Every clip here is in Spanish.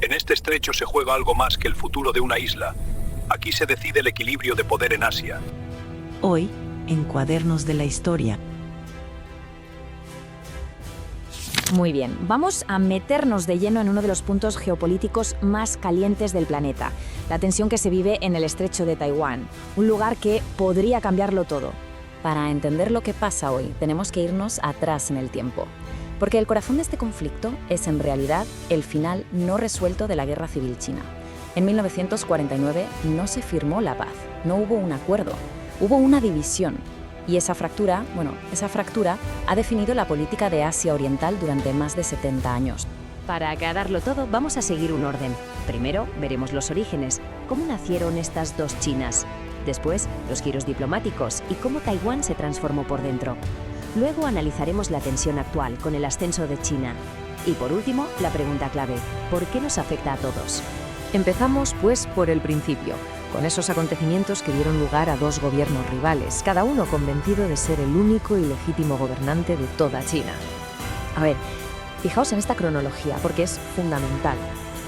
En este estrecho se juega algo más que el futuro de una isla. Aquí se decide el equilibrio de poder en Asia. Hoy, en Cuadernos de la Historia. Muy bien, vamos a meternos de lleno en uno de los puntos geopolíticos más calientes del planeta, la tensión que se vive en el estrecho de Taiwán, un lugar que podría cambiarlo todo. Para entender lo que pasa hoy, tenemos que irnos atrás en el tiempo, porque el corazón de este conflicto es en realidad el final no resuelto de la Guerra Civil China. En 1949 no se firmó la paz, no hubo un acuerdo, hubo una división. Y esa fractura ha definido la política de Asia Oriental durante más de 70 años. Para aclararlo todo, vamos a seguir un orden. Primero, veremos los orígenes, cómo nacieron estas dos Chinas. Después, los giros diplomáticos y cómo Taiwán se transformó por dentro. Luego analizaremos la tensión actual con el ascenso de China. Y por último, la pregunta clave, ¿por qué nos afecta a todos? Empezamos, pues, por el principio, con esos acontecimientos que dieron lugar a dos gobiernos rivales, cada uno convencido de ser el único y legítimo gobernante de toda China. A ver, fijaos en esta cronología porque es fundamental.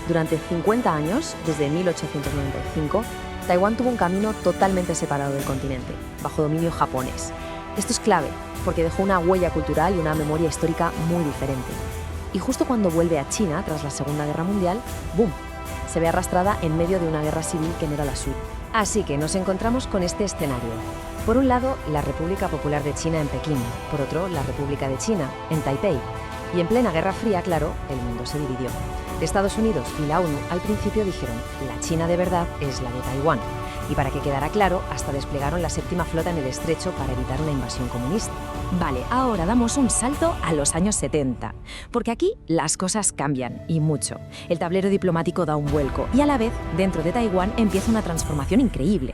Durante 50 años, desde 1895, Taiwán tuvo un camino totalmente separado del continente, bajo dominio japonés. Esto es clave, porque dejó una huella cultural y una memoria histórica muy diferente. Y justo cuando vuelve a China, tras la Segunda Guerra Mundial, ¡boom!, se ve arrastrada en medio de una guerra civil que no era la suya. Así que nos encontramos con este escenario. Por un lado, la República Popular de China en Pekín. Por otro, la República de China en Taipei. Y en plena Guerra Fría, claro, el mundo se dividió. Estados Unidos y la ONU al principio dijeron, la China de verdad es la de Taiwán. Y para que quedara claro, hasta desplegaron la séptima flota en el estrecho para evitar una invasión comunista. Vale, ahora damos un salto a los años 70, porque aquí las cosas cambian, y mucho. El tablero diplomático da un vuelco, y a la vez, dentro de Taiwán, empieza una transformación increíble.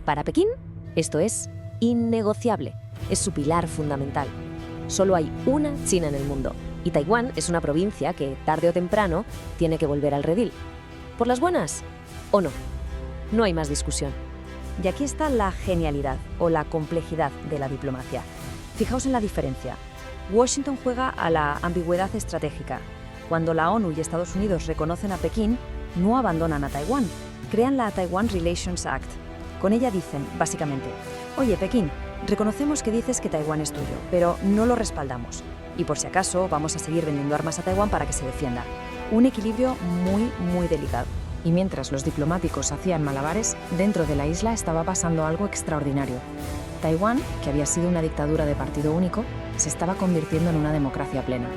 Para Pekín, esto es innegociable, es su pilar fundamental. Solo hay una China en el mundo, y Taiwán es una provincia que, tarde o temprano, tiene que volver al redil. ¿Por las buenas o no? No hay más discusión. Y aquí está la genialidad o la complejidad de la diplomacia. Fijaos en la diferencia. Washington juega a la ambigüedad estratégica. Cuando la ONU y Estados Unidos reconocen a Pekín, no abandonan a Taiwán. Crean la Taiwan Relations Act. Con ella dicen, básicamente, oye, Pekín, reconocemos que dices que Taiwán es tuyo, pero no lo respaldamos. Y por si acaso, vamos a seguir vendiendo armas a Taiwán para que se defienda. Un equilibrio muy delicado. Y mientras los diplomáticos hacían malabares, dentro de la isla estaba pasando algo extraordinario. Taiwán, que había sido una dictadura de partido único, se estaba convirtiendo en una democracia plena.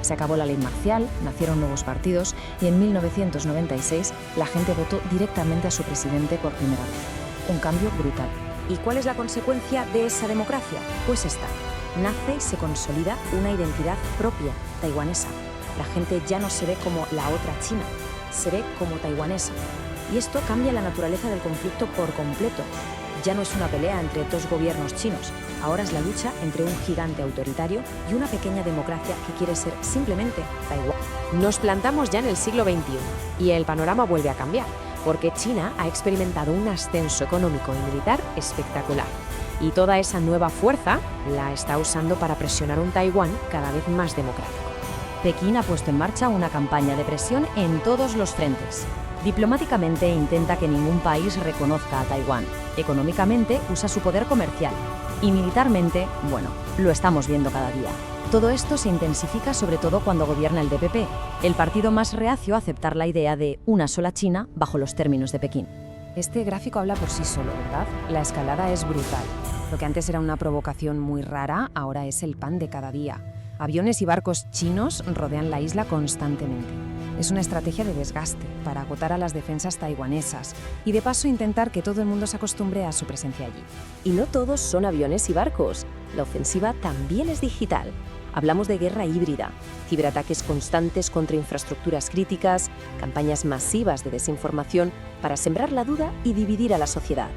Se acabó la ley marcial, nacieron nuevos partidos y en 1996 la gente votó directamente a su presidente por primera vez. Un cambio brutal. ¿Y cuál es la consecuencia de esa democracia? Pues esta. Nace y se consolida una identidad propia, taiwanesa. La gente ya no se ve como la otra China, se ve como taiwanesa. Y esto cambia la naturaleza del conflicto por completo. Ya no es una pelea entre dos gobiernos chinos, ahora es la lucha entre un gigante autoritario y una pequeña democracia que quiere ser simplemente Taiwán. Nos plantamos ya en el siglo XXI y el panorama vuelve a cambiar, porque China ha experimentado un ascenso económico y militar espectacular. Y toda esa nueva fuerza la está usando para presionar un Taiwán cada vez más democrático. Pekín ha puesto en marcha una campaña de presión en todos los frentes. Diplomáticamente intenta que ningún país reconozca a Taiwán. Económicamente usa su poder comercial. Y militarmente, bueno, lo estamos viendo cada día. Todo esto se intensifica sobre todo cuando gobierna el DPP, el partido más reacio a aceptar la idea de una sola China bajo los términos de Pekín. Este gráfico habla por sí solo, ¿verdad? La escalada es brutal. Lo que antes era una provocación muy rara, ahora es el pan de cada día. Aviones y barcos chinos rodean la isla constantemente. Es una estrategia de desgaste para agotar a las defensas taiwanesas y de paso intentar que todo el mundo se acostumbre a su presencia allí. Y no todos son aviones y barcos. La ofensiva también es digital. Hablamos de guerra híbrida, ciberataques constantes contra infraestructuras críticas, campañas masivas de desinformación para sembrar la duda y dividir a la sociedad.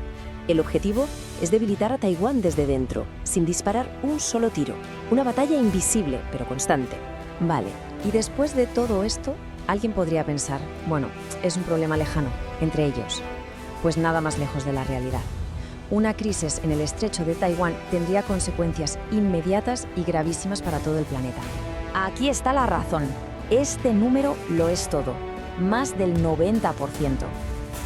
El objetivo es debilitar a Taiwán desde dentro, sin disparar un solo tiro. Una batalla invisible, pero constante. Vale, y después de todo esto, alguien podría pensar, bueno, es un problema lejano, entre ellos. Pues nada más lejos de la realidad. Una crisis en el estrecho de Taiwán tendría consecuencias inmediatas y gravísimas para todo el planeta. Aquí está la razón. Este número lo es todo. más del 90%.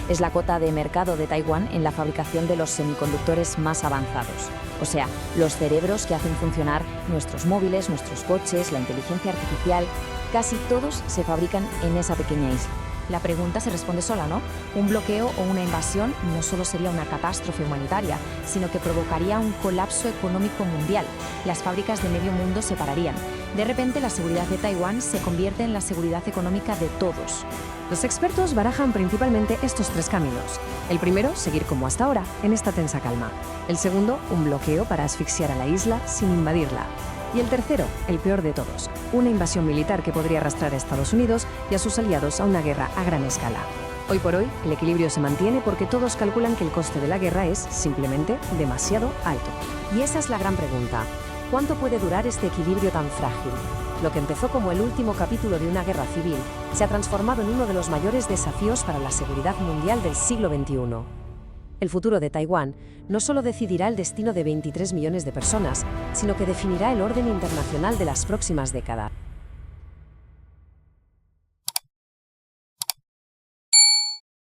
Es la cota de mercado de Taiwán en la fabricación de los semiconductores más avanzados, o sea, los cerebros que hacen funcionar nuestros móviles, nuestros coches, la inteligencia artificial. Casi todos se fabrican en esa pequeña isla. La pregunta se responde sola, ¿no? Un bloqueo o una invasión no solo sería una catástrofe humanitaria, sino que provocaría un colapso económico mundial. Las fábricas de medio mundo se pararían. De repente, la seguridad de Taiwán se convierte en la seguridad económica de todos. Los expertos barajan principalmente estos tres caminos. El primero, seguir como hasta ahora, en esta tensa calma. El segundo, un bloqueo para asfixiar a la isla sin invadirla. Y el tercero, el peor de todos, una invasión militar que podría arrastrar a Estados Unidos y a sus aliados a una guerra a gran escala. Hoy por hoy, el equilibrio se mantiene porque todos calculan que el coste de la guerra es, simplemente, demasiado alto. Y esa es la gran pregunta. ¿Cuánto puede durar este equilibrio tan frágil? Lo que empezó como el último capítulo de una guerra civil se ha transformado en uno de los mayores desafíos para la seguridad mundial del siglo XXI. El futuro de Taiwán no solo decidirá el destino de 23 millones de personas, sino que definirá el orden internacional de las próximas décadas.